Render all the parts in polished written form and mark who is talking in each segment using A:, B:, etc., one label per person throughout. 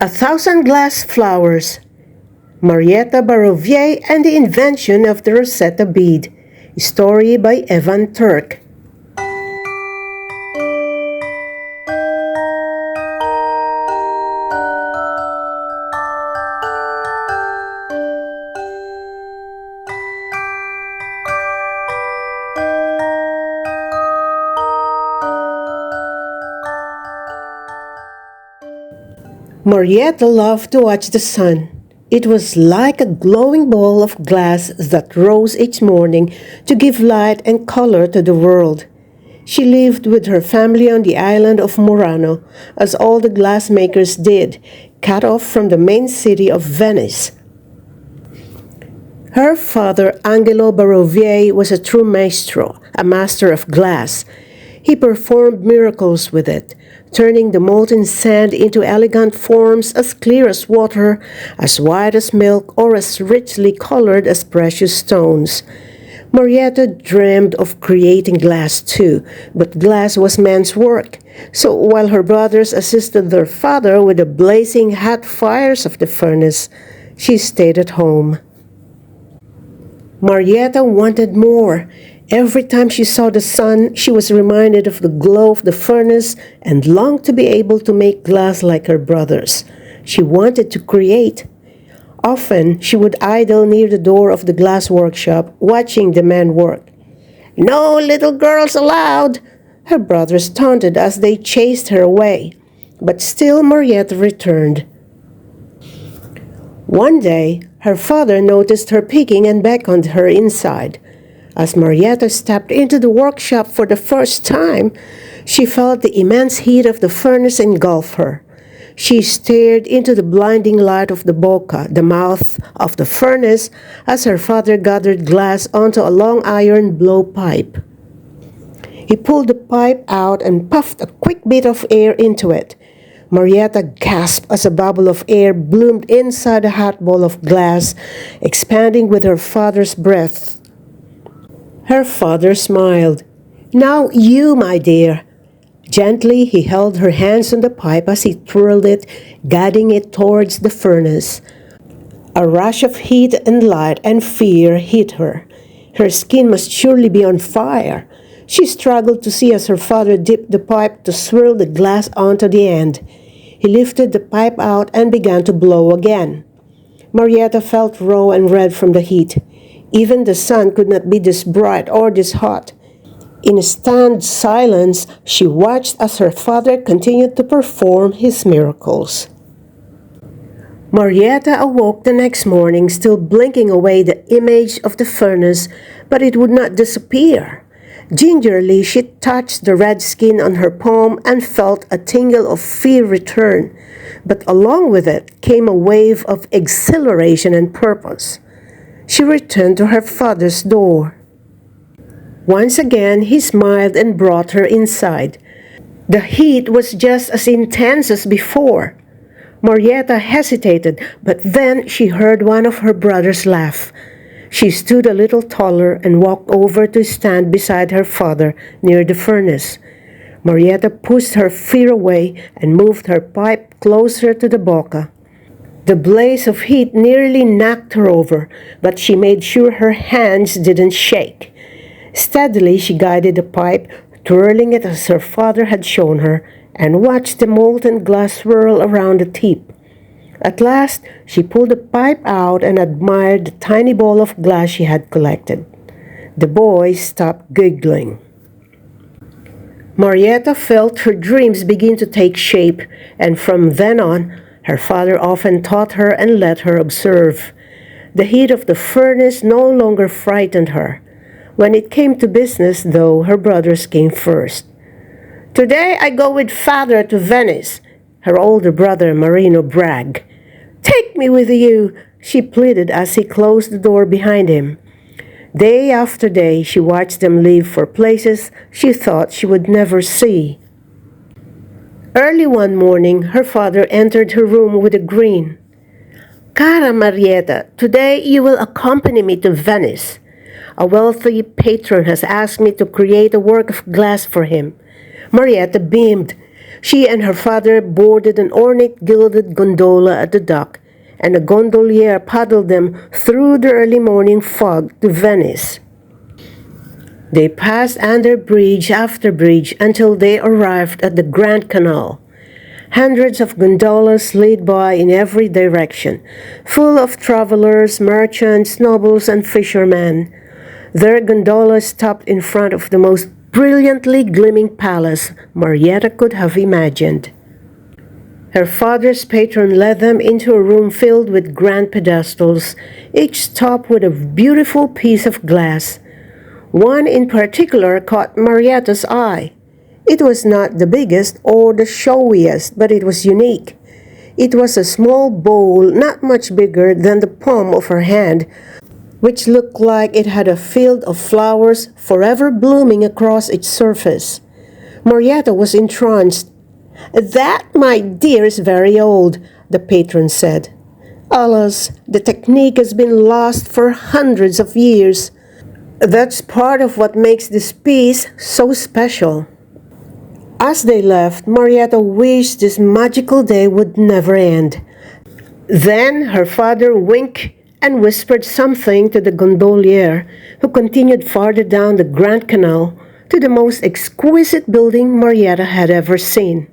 A: 1,000 Glass Flowers, Marietta Barovier and the Invention of the Rosetta Bead. Story by Evan Turk. Marietta loved to watch the sun. It was like a glowing ball of glass that rose each morning to give light and color to the world. She lived with her family on the island of Murano, as all the glassmakers did, cut off from the main city of Venice. Her father, Angelo Barovier, was a true maestro, a master of glass. He performed miracles with it, turning the molten sand into elegant forms as clear as water, as white as milk, or as richly colored as precious stones. Marietta dreamed of creating glass too, but glass was man's work. So while her brothers assisted their father with the blazing hot fires of the furnace, she stayed at home. Marietta wanted more. Every time she saw the sun, she was reminded of the glow of the furnace and longed to be able to make glass like her brothers. She wanted to create. Often, she would idle near the door of the glass workshop, watching the men work. "No little girls allowed," her brothers taunted as they chased her away. But still Marietta returned. One day, her father noticed her peeking and beckoned her inside. As Marietta stepped into the workshop for the first time, she felt the immense heat of the furnace engulf her. She stared into the blinding light of the boca, the mouth of the furnace, as her father gathered glass onto a long iron blowpipe. He pulled the pipe out and puffed a quick bit of air into it. Marietta gasped as a bubble of air bloomed inside a hot ball of glass, expanding with her father's breath. Her father smiled. "Now you, my dear." Gently, he held her hands on the pipe as he twirled it, guiding it towards the furnace. A rush of heat and light and fear hit her. Her skin must surely be on fire. She struggled to see as her father dipped the pipe to swirl the glass onto the end. He lifted the pipe out and began to blow again. Marietta felt raw and red from the heat. Even the sun could not be this bright or this hot. In stunned silence, she watched as her father continued to perform his miracles. Marietta awoke the next morning, still blinking away the image of the furnace, but it would not disappear. Gingerly, she touched the red skin on her palm and felt a tingle of fear return, but along with it came a wave of exhilaration and purpose. She returned to her father's door. Once again, he smiled and brought her inside. The heat was just as intense as before. Marietta hesitated, but then she heard one of her brothers laugh. She stood a little taller and walked over to stand beside her father near the furnace. Marietta pushed her fear away and moved her pipe closer to the boca. The blaze of heat nearly knocked her over, but she made sure her hands didn't shake. Steadily, she guided the pipe, twirling it as her father had shown her, and watched the molten glass swirl around the tip. At last, she pulled the pipe out and admired the tiny ball of glass she had collected. The boys stopped giggling. Marietta felt her dreams begin to take shape, and from then on, her father often taught her and let her observe. The heat of the furnace no longer frightened her. When it came to business, though, her brothers came first. "Today I go with father to Venice," her older brother Marino bragged. "Take me with you," she pleaded as he closed the door behind him. Day after day, she watched them leave for places she thought she would never see. Early one morning, her father entered her room with a grin. "Cara Marietta, today you will accompany me to Venice. A wealthy patron has asked me to create a work of glass for him." Marietta beamed. She and her father boarded an ornate gilded gondola at the dock, and a gondolier paddled them through the early morning fog to Venice. They passed under bridge after bridge until they arrived at the Grand Canal. Hundreds of gondolas laid by in every direction, full of travelers, merchants, nobles, and fishermen. Their gondolas stopped in front of the most brilliantly gleaming palace Marietta could have imagined. Her father's patron led them into a room filled with grand pedestals, each topped with a beautiful piece of glass. One in particular caught Marietta's eye. It was not the biggest or the showiest, but it was unique. It was a small bowl not much bigger than the palm of her hand, which looked like it had a field of flowers forever blooming across its surface. Marietta was entranced. "That, my dear, is very old," the patron said. "Alas, the technique has been lost for hundreds of years. That's part of what makes this piece so special." As they left, Marietta wished this magical day would never end. Then her father winked and whispered something to the gondolier, who continued farther down the Grand Canal to the most exquisite building Marietta had ever seen.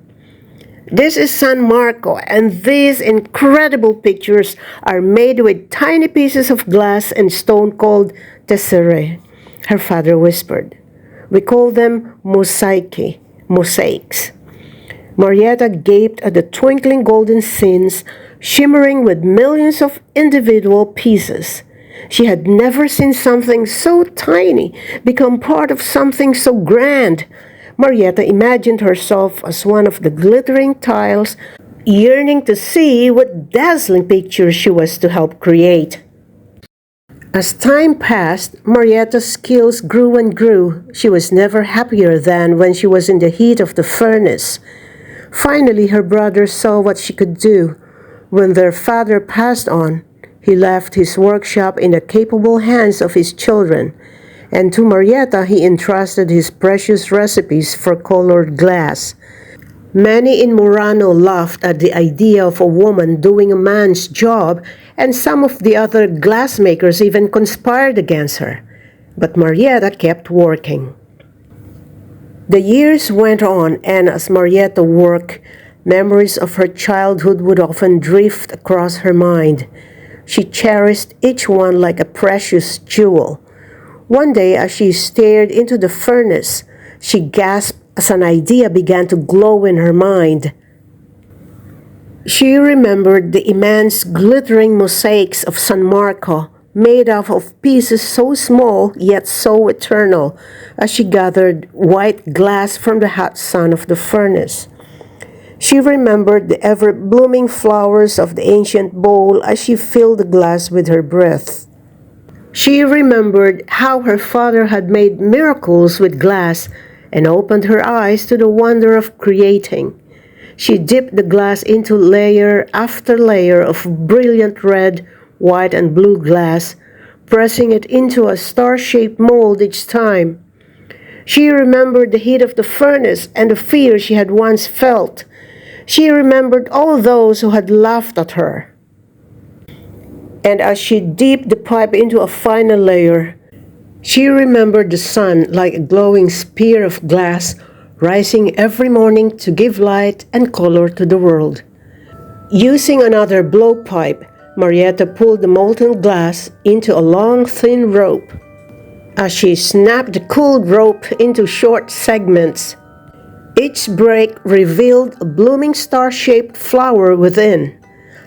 A: "This is San Marco, and these incredible pictures are made with tiny pieces of glass and stone called tesserae," her father whispered. "We call them mosaics." Marietta gaped at the twinkling golden scenes, shimmering with millions of individual pieces. She had never seen something so tiny become part of something so grand. Marietta imagined herself as one of the glittering tiles, yearning to see what dazzling pictures she was to help create. As time passed, Marietta's skills grew and grew. She was never happier than when she was in the heat of the furnace. Finally, her brother saw what she could do. When their father passed on, he left his workshop in the capable hands of his children, and to Marietta he entrusted his precious recipes for colored glass. Many in Murano laughed at the idea of a woman doing a man's job, and some of the other glassmakers even conspired against her. But Marietta kept working. The years went on, and as Marietta worked, memories of her childhood would often drift across her mind. She cherished each one like a precious jewel. One day, as she stared into the furnace, she gasped as an idea began to glow in her mind. She remembered the immense glittering mosaics of San Marco, made up of pieces so small yet so eternal, as she gathered white glass from the hot sun of the furnace. She remembered the ever-blooming flowers of the ancient bowl as she filled the glass with her breath. She remembered how her father had made miracles with glass and opened her eyes to the wonder of creating. She dipped the glass into layer after layer of brilliant red, white, and blue glass, pressing it into a star-shaped mold each time. She remembered the heat of the furnace and the fear she had once felt. She remembered all those who had laughed at her. And as she dipped the pipe into a final layer, she remembered the sun like a glowing spear of glass rising every morning to give light and color to the world. Using another blowpipe, Marietta pulled the molten glass into a long, thin rope. As she snapped the cooled rope into short segments, each break revealed a blooming star-shaped flower within.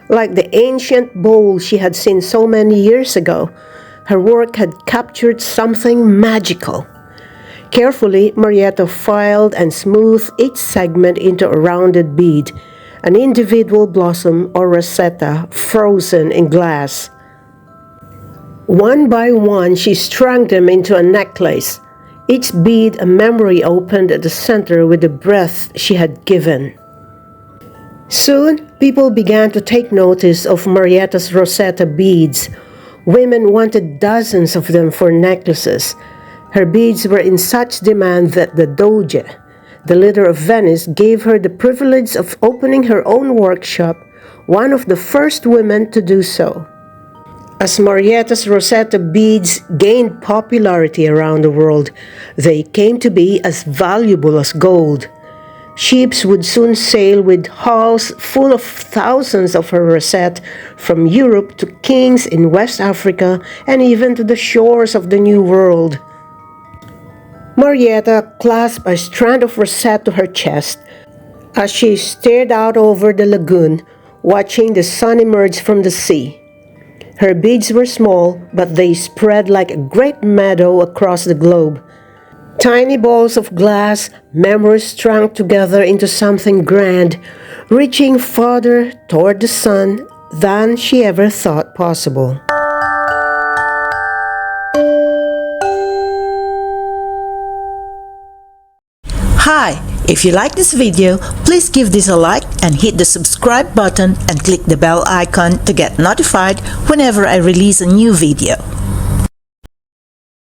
A: Like the ancient bowl she had seen so many years ago, her work had captured something magical. Carefully, Marietta filed and smoothed each segment into a rounded bead, an individual blossom or rosetta frozen in glass. One by one, she strung them into a necklace, each bead a memory opened at the center with the breath she had given. Soon, people began to take notice of Marietta's rosetta beads. Women wanted dozens of them for necklaces. Her beads were in such demand that the Doge, the leader of Venice, gave her the privilege of opening her own workshop, one of the first women to do so. As Marietta's rosetta beads gained popularity around the world, they came to be as valuable as gold. Ships would soon sail with hulls full of thousands of her rosette from Europe to kings in West Africa and even to the shores of the New World. Marietta clasped a strand of rosette to her chest as she stared out over the lagoon, watching the sun emerge from the sea. Her beads were small, but they spread like a great meadow across the globe. Tiny balls of glass, memories strung together into something grand, reaching farther toward the sun than she ever thought possible.
B: Hi! If you like this video, please give this a like and hit the subscribe button and click the bell icon to get notified whenever I release a new video.